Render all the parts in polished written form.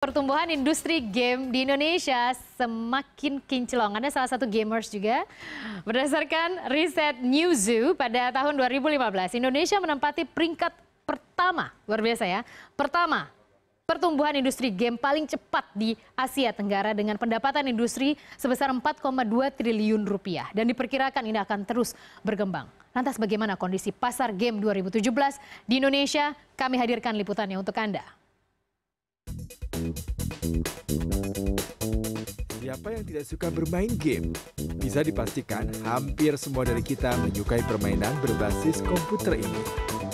Pertumbuhan industri game di Indonesia semakin kinclong. Anda salah satu gamers juga. Berdasarkan riset Newzoo pada tahun 2015, Indonesia menempati peringkat pertama, luar biasa ya. Pertama, pertumbuhan industri game paling cepat di Asia Tenggara dengan pendapatan industri sebesar 4,2 triliun rupiah. Dan diperkirakan ini akan terus berkembang. Lantas bagaimana kondisi pasar game 2017 di Indonesia? Kami hadirkan liputannya untuk Anda. Siapa yang tidak suka bermain game? Bisa dipastikan hampir semua dari kita menyukai permainan berbasis komputer ini.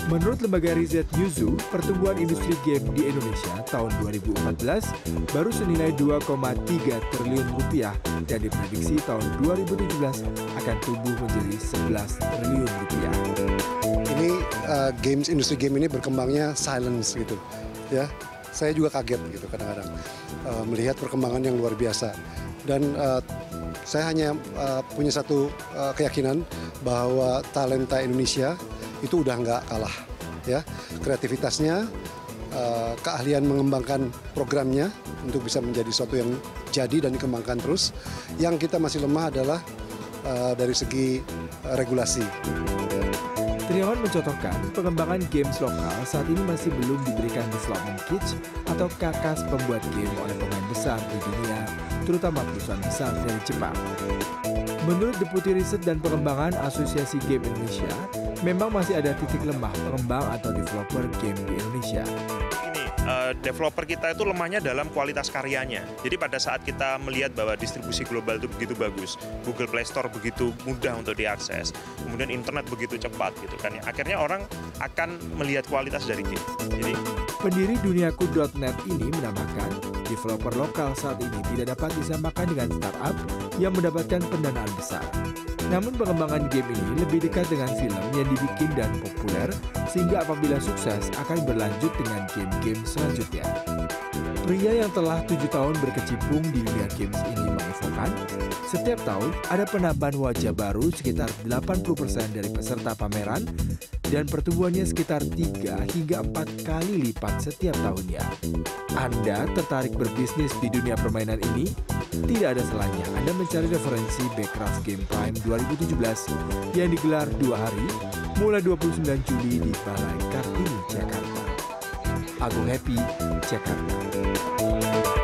Menurut lembaga riset Newzoo, pertumbuhan industri game di Indonesia tahun 2014 baru senilai 2,3 triliun rupiah dan diprediksi tahun 2017 akan tumbuh menjadi 11 triliun rupiah. Ini industri game ini berkembangnya silence gitu, ya. Saya juga kaget gitu kadang-kadang melihat perkembangan yang luar biasa. Dan saya hanya punya satu keyakinan bahwa talenta Indonesia itu udah nggak kalah, ya. Kreativitasnya, keahlian mengembangkan programnya untuk bisa menjadi sesuatu yang jadi dan dikembangkan terus. Yang kita masih lemah adalah dari segi regulasi. Triawan mencontohkan pengembangan games lokal saat ini masih belum diberikan development kits atau kakas pembuat game oleh pemain besar di dunia, terutama perusahaan besar dari Jepang. Menurut Deputi Riset dan Pengembangan Asosiasi Game Indonesia, memang masih ada titik lemah pengembang atau developer game di Indonesia. Developer kita itu lemahnya dalam kualitas karyanya. Jadi pada saat kita melihat bahwa distribusi global itu begitu bagus, Google Play Store begitu mudah untuk diakses, kemudian internet begitu cepat gitu kan ya. Akhirnya orang akan melihat kualitas dari game. Jadi pendiri duniaku.net ini menambahkan, developer lokal saat ini tidak dapat disamakan dengan startup yang mendapatkan pendanaan besar. Namun pengembangan game ini lebih dekat dengan film yang dibikin dan populer, sehingga apabila sukses akan berlanjut dengan game-game selanjutnya. Pria yang telah 7 tahun berkecimpung di dunia games ini menginfokan, setiap tahun ada penambahan wajah baru sekitar 80% dari peserta pameran dan pertumbuhannya sekitar 3 hingga 4 kali lipat setiap tahunnya. Anda tertarik berbisnis di dunia permainan ini? Tidak ada salahnya Anda mencari referensi Backcraft Game Prime 2017 yang digelar 2 hari mulai 29 Juli di Balai Kartini, Jakarta. Agung Happy, Jakarta.